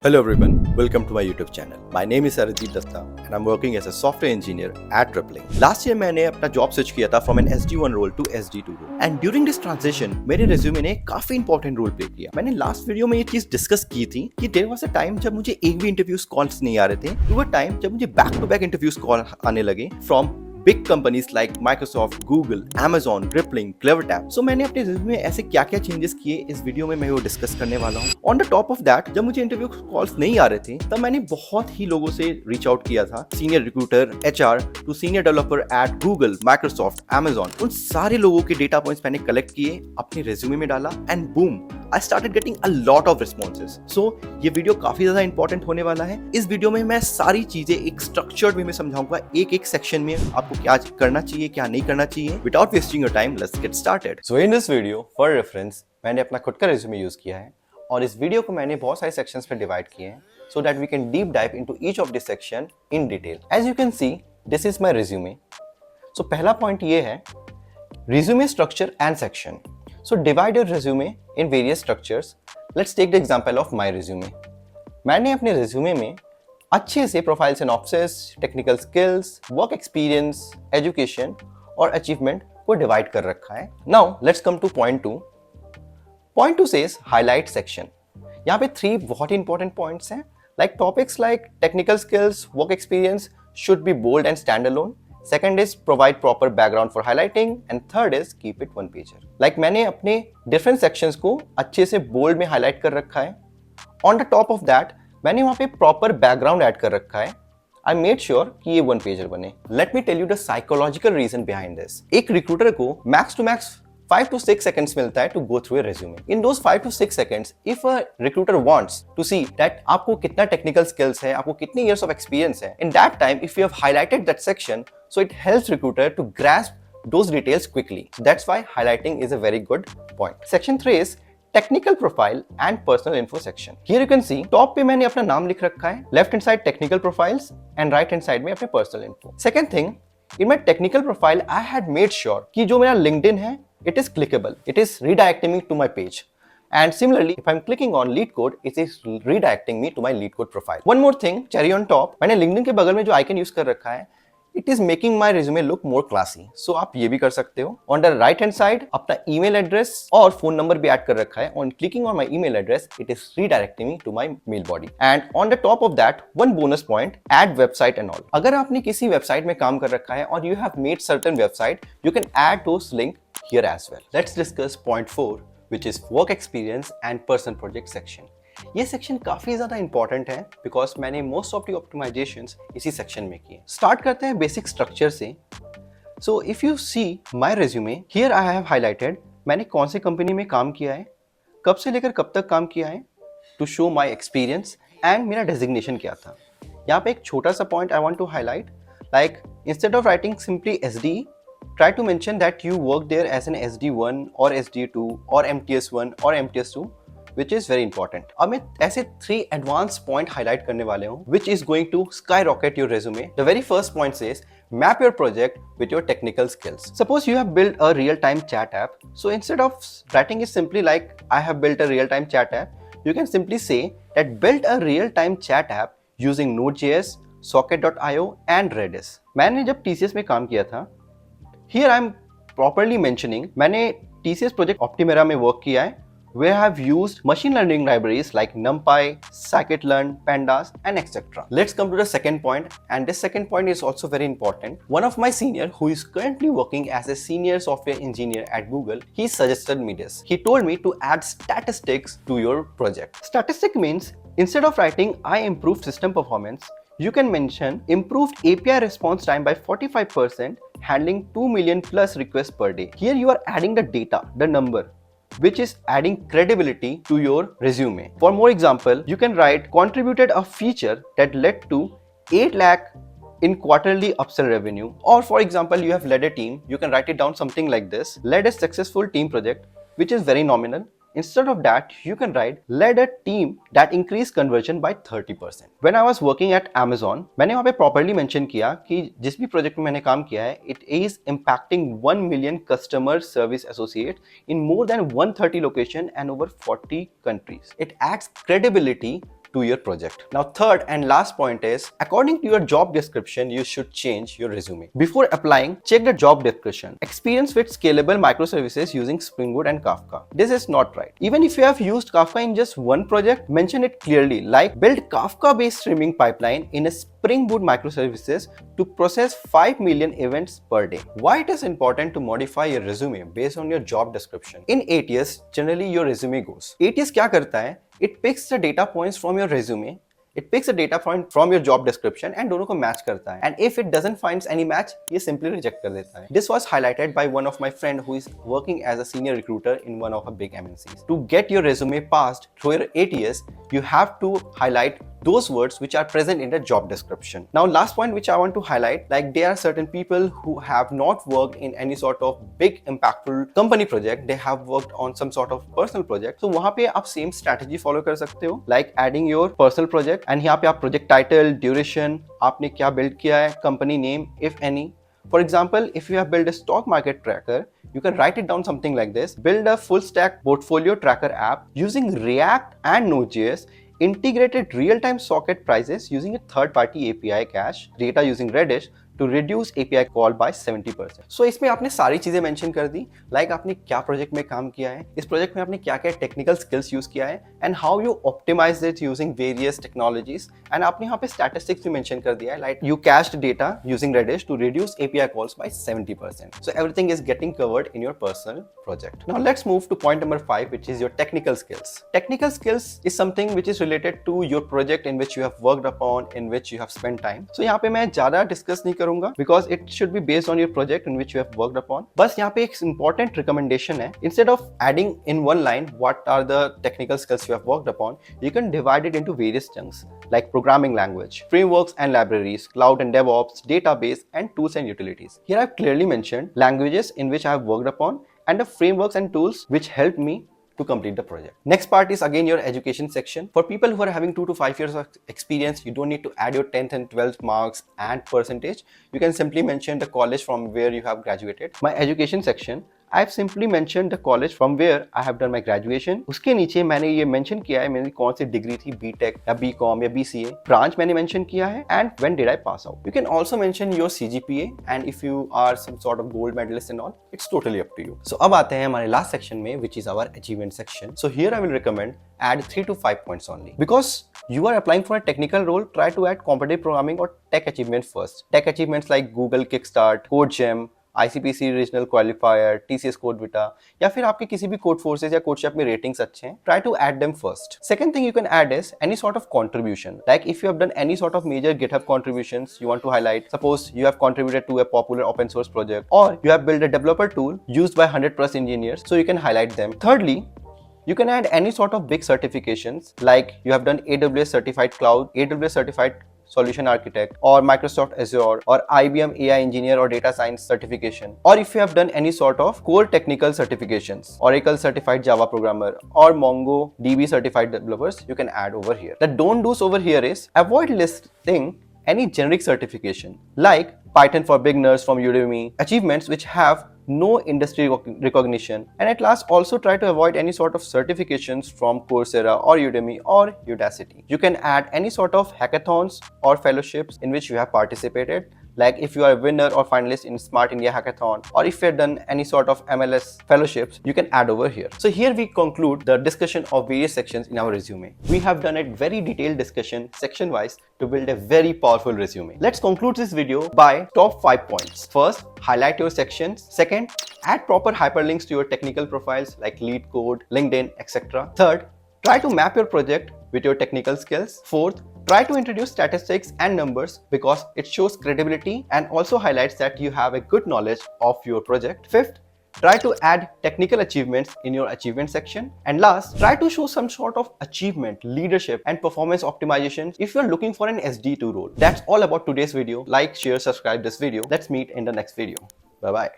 Hello everyone, welcome to my YouTube channel. My name is Arijit Dasta and I'm working as a software engineer at Rippling. Last year मैंने अपना job switch किया था from an SD1 role to SD2 role and during this transition मेरे resume ने काफी important role play किया. मैंने last video में ये चीज discuss की थी कि there was a time जब मुझे एक भी interviews calls नहीं आ रहे थे. There were time जब मुझे back to back interviews call आने लगे from big companies like Microsoft, Google, Amazon, Rippling, CleverTap. So मैंने अपने रिज्यूमे में ऐसे क्या क्या चेंजेस किए इस वीडियो में मैं वो डिस्कस करने वाला हूँ. On the top of that जब मुझे इंटरव्यू कॉल्स नहीं आ रहे थे तब मैंने बहुत ही लोगों से रीच आउट किया था. Senior recruiter, HR to senior developer at Google, Microsoft, Amazon. उन सारे लोगों के डेटा पॉइंट्स मैंने कलेक्ट किए, अपने रिज्यूमे में डाला and boom I started getting a lot of responses. So ये वीडियो काफी ज्यादा इंपॉर्टेंट होने वाला है. इस वीडियो में मैं सारी चीजें एक स्ट्रक्चर्ड वे में समझाऊंगा, एक एक सेक्शन में आपको क्या करना चाहिए, क्या नहीं करना चाहिए. Without wasting your time, let's get started. So in this video for reference मैंने अपना खुद का रिज्यूमे यूज किया है और इस वीडियो को मैंने बहुत सारे सेक्शंस में डिवाइड किए हैं so that we can deep dive into each of this section in detail. As you can see, this is my resume. So पहला पॉइंट ये है resume structure and section. So divide your resume in various structures. Let's take the example of my resume. मैंने अपने resume में अच्छे से profile synopsis, technical skills, work experience, education और achievement को डिवाइड कर रखा है. Now let's come two point 2. Point 2 says highlight section. यहाँ पे 3 बहुत ही इंपॉर्टेंट पॉइंट्स हैं. Like topics like technical skills, work experience should be bold and stand alone. Second is provide proper background for highlighting and third is keep it one pager. Like मैंने अपने different sections को अच्छे से bold में highlight कर रखा है. On the top of that मैंने वहाँ पे proper background add कर रखा है. I made sure कि ये one pager बने. Let me tell you the psychological reason behind this. एक recruiter को max to max 5 to 6 seconds मिलता है to go through a resume. In those 5 to 6 seconds, if a recruiter wants to see that आपको कितना technical skills है, आपको कितनी years of experience है, in that time, if you have highlighted that section, so it helps recruiter to grasp those details quickly. That's why highlighting is a very good point. Section 3 is technical profile and personal info section. Here you can see top पे मैंने अपना नाम लिख रखा है, left hand side technical profiles and right hand side में अपने personal info. Second thing, in my technical profile, I had made sure कि जो मेरा LinkedIn है, it is clickable. It is redirecting me to my page. And similarly, if I'm clicking on lead code, it is redirecting me to my lead code profile. One more thing, cherry on top, मैंने LinkedIn के बगल में जो icon use कर रखा है, it is making my resume look more classy. So आप ये भी कर सकते हो. On the right hand side, अपना email address और phone number भी add कर रखा है. On clicking on my email address, it is redirecting me to my mail body. And on the top of that, one bonus point, add website and all. अगर आपने किसी website में काम कर रखा है और you have made certain website, you can add those link here as well. Let's discuss point 4, which is work experience and personal project section. ये सेक्शन काफी ज्यादा इंपॉर्टेंट है बिकॉज मैंने मोस्ट ऑफ द ऑप्टिमाइजेशंस इसी section में किए. Start करते हैं बेसिक स्ट्रक्चर से. So if you see my resume, here I have highlighted मैंने कौन से कंपनी में काम किया है, कब से लेकर कब तक काम किया है, to show my experience and मेरा डेजिग्नेशन क्या था. यहाँ पे एक छोटा सा point I want to highlight, like instead of writing simply SD, try to mention that you work there as an SD1 or SD2 or MTS1 or MTS2, which is very important. अब मैं ऐसे 3 advanced point highlight करने वाले हूँ which is going to skyrocket your resume. The very first point says map your project with your technical skills. Suppose you have built a real-time chat app. So instead of writing it simply like I have built a real-time chat app, you can simply say that built a real-time chat app using Node.js, Socket.io and Redis. मैंने जब TCS में काम किया था, here I am properly mentioning मैंने TCS project Optimera में work किया है where I have used machine learning libraries like NumPy, Scikit-learn, Pandas and etc. Let's come to the second point, and this second point is also very important. One of my senior who is currently working as a senior software engineer at Google, he suggested me this. He told me to add statistics to your project. Statistic means instead of writing I improved system performance, you can mention improved API response time by 45%, handling 2 million plus requests per day. Here you are adding the data, the number, which is adding credibility to your resume. For more example, you can write contributed a feature that led to 8 lakh in quarterly upsell revenue. Or for example, you have led a team, you can write it down something like this: led a successful team project, which is very nominal. Instead of that, you can write led a team that increased conversion by 30%. When I was working at Amazon, मैंने वहाँ पे properly mention किया कि जिस भी project में मैंने काम किया है, it is impacting 1 million customer service associates in more than 130 locations and over 40 countries. It adds credibility to your project. Now, third and last point is, according to your job description, you should change your resume. Before applying, check the job description. Experience with scalable microservices using Spring Boot and Kafka. This is not right. Even if you have used Kafka in just one project, mention it clearly, like build Kafka-based streaming pipeline in a Spring Boot microservices to process 5 million events per day. Why it is important to modify your resume based on your job description? In ATS, generally your resume goes. ATS क्या करता है? It picks the data points from your resume, it picks a data point from your job description and दोनों को match करता है. And if it doesn't find any match, ये simply reject कर देता है. This was highlighted by one of my friend who is working as a senior recruiter in one of a big MNCs. To get your resume passed through your ATS, you have to highlight those words which are present in the job description. Now, last point which I want to highlight, like there are certain people who have not worked in any sort of big impactful company project, they have worked on some sort of personal project. So वहाँ पे आप same strategy follow कर सकते हो, like adding your personal project and यहाँ पे आप project title, duration, आपने क्या build किया है, company name if any. For example, if you have built a stock market tracker, you can write it down something like this: build a full stack portfolio tracker app using React and Node.js, integrated real-time socket prices using a third-party API cache, data using Redis to reduce API call by 70%. So इसमें आपने सारी चीजें mention कर दी, like आपने क्या project में काम किया है, इस प्रोजेक्ट में आपने क्या क्या टेक्निकल स्किल्स यूज किया है, and how you optimize it using various technologies, and आपने यहाँ पे statistics भी मेंशन कर दिया है, like you cached data using Redis to reduce API calls by 70%. So everything is getting covered in your personal project. Now let's move to point number 5, which is your technical skills. Technical skills is something which is related to your project in which you have worked upon, in which you have spent time. So यहाँ पे मैं ज़्यादा discuss नहीं करूँगा because it should be based on your project in which you have worked upon. बस यहाँ पे एक important recommendation है, instead of adding in one line what are the technical skills you have worked upon, you can divide it into various chunks like programming language, frameworks and libraries, cloud and DevOps, database and tools and utilities. Here I have clearly mentioned languages in which I have worked upon and the frameworks and tools which helped me to complete the project. Next part is again your education section. For people who are having 2 to 5 years of experience, you don't need to add your 10th and 12th marks and percentage. You can simply mention the college from where you have graduated. My education section, I have simply mentioned the college from where I have done my graduation. उसके नीचे मैंने ये mention किया है मेरी कौन सी degree थी, B.Tech या B.Com या BCA, ब्रांच मैंने mention किया है and when did I pass out. You can also mention your CGPA and if you are some sort of gold medalist and all, it's totally up to you. So अब आते हैं हमारे last section में, which is our achievement section. So here I will recommend add 3 to 5 points only. Because you are applying for a technical role, try to add competitive programming or tech achievements first. Tech achievements like Google Kickstart, CodeGem, ICPC regional qualifier, TCS CodeVita या फिर आपके किसी भी code forces या कोडशॉप में ratings अच्छे हैं, try to add them first. Second thing you can add is any sort of contribution, like if you have done any sort of major GitHub contributions you want to highlight. Suppose you have contributed to a popular open source project or you have built a developer tool used by 100+ engineers, so you can highlight them. Thirdly, you can add any sort of big certifications like you have done AWS certified cloud, AWS certified solution architect or Microsoft Azure or IBM AI engineer or data science certification, or if you have done any sort of core technical certifications, Oracle certified Java programmer or MongoDB certified developers, you can add over here. The don't do's over here is avoid listing any generic certification like Python for beginners from Udemy, achievements which have no industry recognition, and at last also try to avoid any sort of certifications from Coursera or Udemy or Udacity. You can add any sort of hackathons or fellowships in which you have participated, like if you are a winner or finalist in Smart India Hackathon, or if you have done any sort of MLS fellowships, you can add over here. So here we conclude the discussion of various sections in our resume. We have done a very detailed discussion section wise to build a very powerful resume. Let's conclude this video by top 5 points. First, highlight your sections. Second, add proper hyperlinks to your technical profiles like LeetCode, LinkedIn, etc. Third, try to map your project with your technical skills. Fourth, try to introduce statistics and numbers because it shows credibility and also highlights that you have a good knowledge of your project. Fifth, try to add technical achievements in your achievement section. And last, try to show some sort of achievement, leadership and performance optimization if you're looking for an SD2 role. That's all about today's video. Like, share, subscribe this video. Let's meet in the next video. Bye-bye.